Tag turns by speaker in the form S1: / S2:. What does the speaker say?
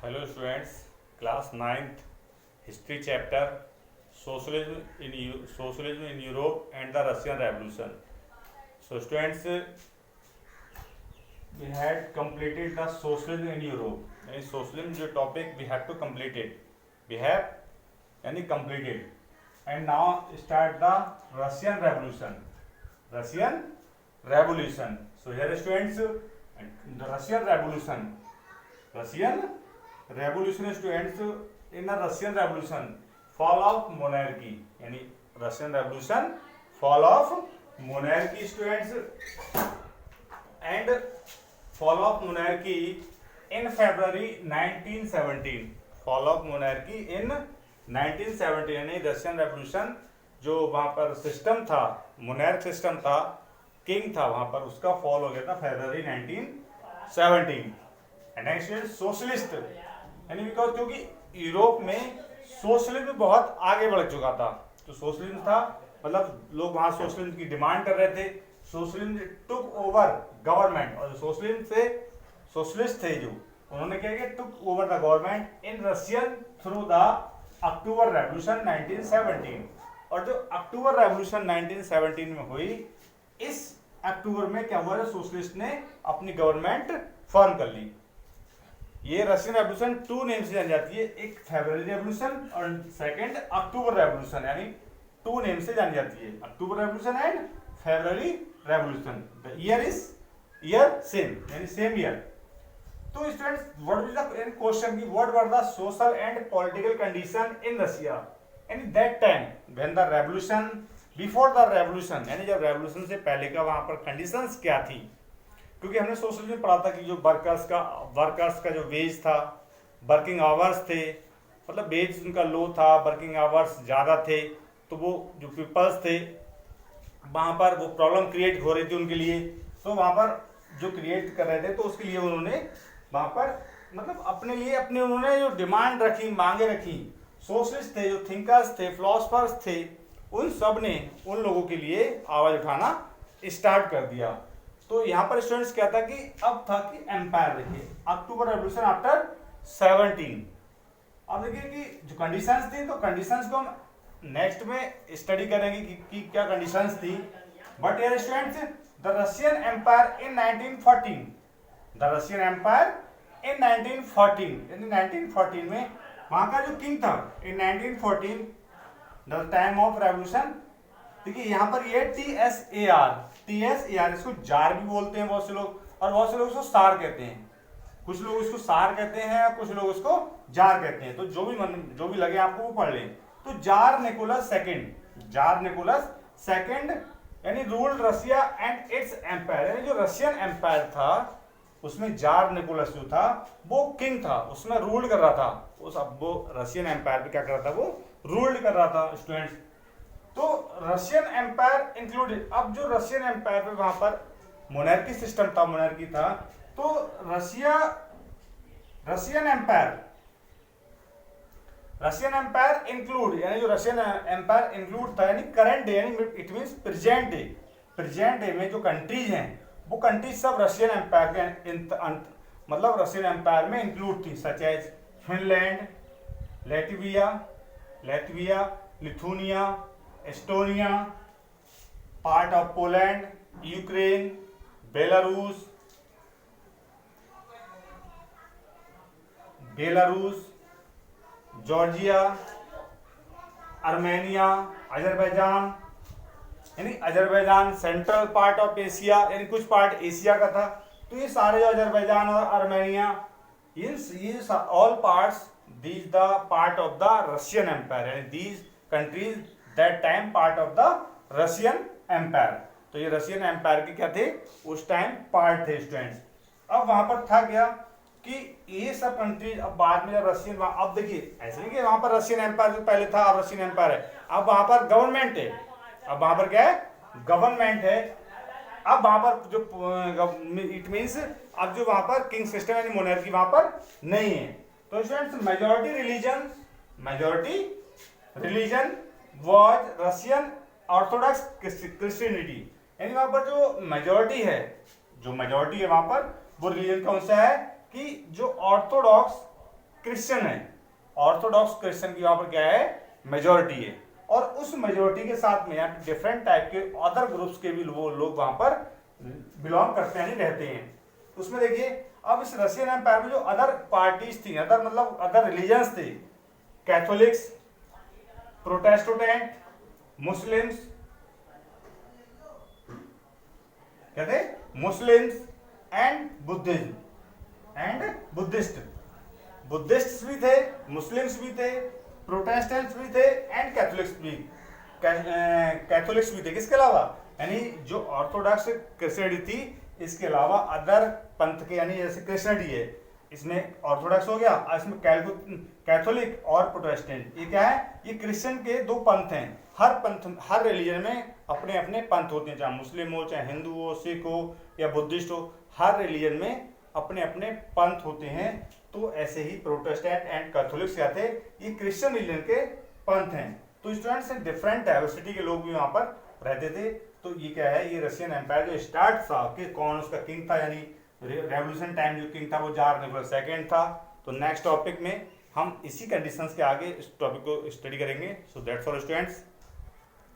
S1: Hello students, class 9th history chapter socialism in Europe and the Russian Revolution. So students, we had completed the socialism in Europe. यानी socialism जो topic we have to complete it. We have यानी completed. And now start the Russian Revolution. Russian Revolution. So here students, the Russian Revolution. Russian Revolution students, in a Russian Revolution, fall of monarchy, यानी Russian Revolution, fall of monarchy students, and fall of monarchy in February 1917. Fall of monarchy in 1917 यानी Russian Revolution जो वहाँ पर system था, monarch system था, king था वहाँ पर, उसका फॉल हो गया था फरवरी 1917. एंड नेक्स्ट सोशलिस्ट यानी बिकॉज क्योंकि यूरोप में सोशलिज्म बहुत आगे बढ़ चुका था, तो सोशलिज्म था मतलब लोग वहाँ सोशलिज्म की डिमांड कर रहे थे. सोशलिज्म टुक ओवर गवर्नमेंट, और सोशलिज्म से सोशलिस्ट थे जो, उन्होंने क्या किया, took over the government in Russian through the October revolution 1917. और जो अक्टूबर रेवोल्यूशन 1917 में हुई, इस अक्टूबर में क्या हुआ, सोशलिस्ट ने अपनी गवर्नमेंट फॉर्म कर ली. ये रशियन रेवोल्यूशन 2 नेम से जानी जाती है, एक फरवरी रेवोल्यूशन और सेकंड अक्टूबर रेवोल्यूशन, यानी 2 नेम से जानी जाती है, October revolution and February revolution. The year is year same, यानी सेम ईयर. तो students, what is the question की what were the social and political condition in Russia and that time when the revolution, before the revolution, यानी जब revolution से पहले का वहां पर कंडीशंस क्या थी. क्योंकि हमने सोशलिज्म में पढ़ा था कि जो वर्कर्स का जो वेज था, वर्किंग आवर्स थे, मतलब वेज उनका लो था, वर्किंग आवर्स ज़्यादा थे, तो वो जो पीपल्स थे वहाँ पर वो प्रॉब्लम क्रिएट हो रही थी उनके लिए. तो वहाँ पर जो क्रिएट कर रहे थे, तो उसके लिए उन्होंने वहाँ पर मतलब अपने लिए अपने उन्होंने जो डिमांड रखी, मांगे रखी, सोशलिस्ट थे, जो थिंकर्स थे, फिलोसफर्स थे, उन सब ने उन लोगों के लिए आवाज़ उठाना स्टार्ट कर दिया. तो यहाँ पर स्टूडेंट्स क्या था कि अब था कि एम्पायर, देखिए अक्टूबर रेवोल्यूशन आफ्टर 17. अब देखिए कि जो कंडीशंस थी, तो कंडीशंस को हम नेक्स्ट में स्टडी करेंगे कि क्या कंडीशंस थी. बट यार students, the Russian empire in 1914, the Russian empire in 1914, यानी 1914 में वहां का जो किंग था in 1914 the time of revolution. देखिए यहाँ पर ये TSAR, इसको जार भी बोलते हैं बहुत से लोग, और बहुत से लोग इसको सार कहते हैं. कुछ लोग इसको सार कहते हैं, कुछ लोग इसको जार कहते हैं. तो जो भी लगे आपको वो पढ़ लें. तो जार निकोलस सेकंड यानी ruled Russia and its empire, यानी जो रशियन एम्पायर था उसमें जार निकोलस जो था वो किंग था, उसमें रूल कर रहा था. वो रशियन एम्पायर पे क्या कर रहा था, वो रूल्ड कर रहा था स्टूडेंट्स. तो रशियन एम्पायर इंक्लूडेड, अब जो रशियन एम्पायर पे वहां पर मोनार्की सिस्टम था, मोनार्की था, तो रशियन एम्पायर इंक्लूड, यानी जो रशियन एम्पायर इंक्लूड था, यानी करंट डे, यानी इट मींस प्रेजेंट डे में जो कंट्रीज हैं, वो कंट्रीज सब रशियन एम्पायर के मतलब रशियन एम्पायर में इंक्लूड थी, such as Finland, Latvia, Lithuania, Estonia, part of Poland, Ukraine, Belarus, Georgia, Armenia, Azerbaijan, यानी Azerbaijan central part of Asia, यानी कुछ पार्ट एशिया का था. तो ये सारे जो अजरबैजान और आर्मेनिया, ये all parts, these the part of the Russian empire, यानी these countries that time part of the Russian empire. तो ये रशियन एम्पायर के क्या थे, उस टाइम पार्ट थे स्टूडेंट्स. अब वहां पर था क्या कि ये सब कंट्रीज, अब बाद में जब रशियन, अब देखिए ऐसे नहीं कि वहां पर रशियन एम्पायर जो पहले था अब रशियन एम्पायर है, अब वहां पर गवर्नमेंट है, अब वहां पर क्या है, गवर्नमेंट है. अब वहां पर जो इट मींस अब जो वहां पर किंग सिस्टम यानी मोनार्की वहां पर नहीं है. तो students, majority religion was Russian Orthodox Christianity, यानी वहां पर जो मेजॉरिटी है वहां पर वो रिलीजन कौन सा है कि जो ऑर्थोडॉक्स क्रिश्चियन है, ऑर्थोडॉक्स क्रिश्चियन की वहां पर क्या है, मेजोरिटी है, और उस मेजोरिटी के साथ में यहाँ डिफरेंट टाइप के अदर ग्रुप्स के भी वो लोग वहां पर बिलोंग करते हैं, रहते हैं। उसमें देखिए अब इस रशियन एम्पायर में जो अदर पार्टीज थी, अदर मतलब अदर रिलीजन्स थे, कैथोलिक्स, प्रोटेस्टेंट, मुस्लिम्स, क्या थे, मुस्लिम्स एंड बुद्धिस्ट, बुद्धिस्ट भी थे, मुस्लिम्स भी थे, प्रोटेस्टेंट्स भी थे एंड कैथोलिक्स भी थे। किसके अलावा, यानी जो ऑर्थोडॉक्स क्रिश्चियनिटी थी, इसके अलावा अदर पंथ के, यानी जैसे क्रिश्चियनिटी है, इसमें ऑर्थोडॉक्स हो गया, इसमें कैथोलिक और प्रोटेस्टेंट, ये क्या है, ये क्रिश्चियन के दो पंथ हैं। हर पंथ, हर रिलीजन में अपने अपने पंथ होते हैं, चाहे मुस्लिम हो, चाहे हिंदू हो, सिख हो या बुद्धिस्ट हो, हर रिलीजन में अपने अपने पंथ होते हैं। तो ऐसे ही प्रोटेस्टेंट एंड कैथोलिक्स क्या थे, ये क्रिश्चियन रिलीजन के पंथ हैं। तो स्टूडेंट्स डिफरेंट डाइवर्सिटी के लोग भी वहां पर रहते थे। तो ये क्या है, ये रशियन एम्पायर जो स्टार्ट था, कि कौन उसका किंग था, यानी रेवोल्यूशन टाइम जो किंग था वो जार निकोलस सेकंड था। तो नेक्स्ट टॉपिक में हम इसी कंडीशंस के आगे इस टॉपिक को स्टडी करेंगे। So that's all students.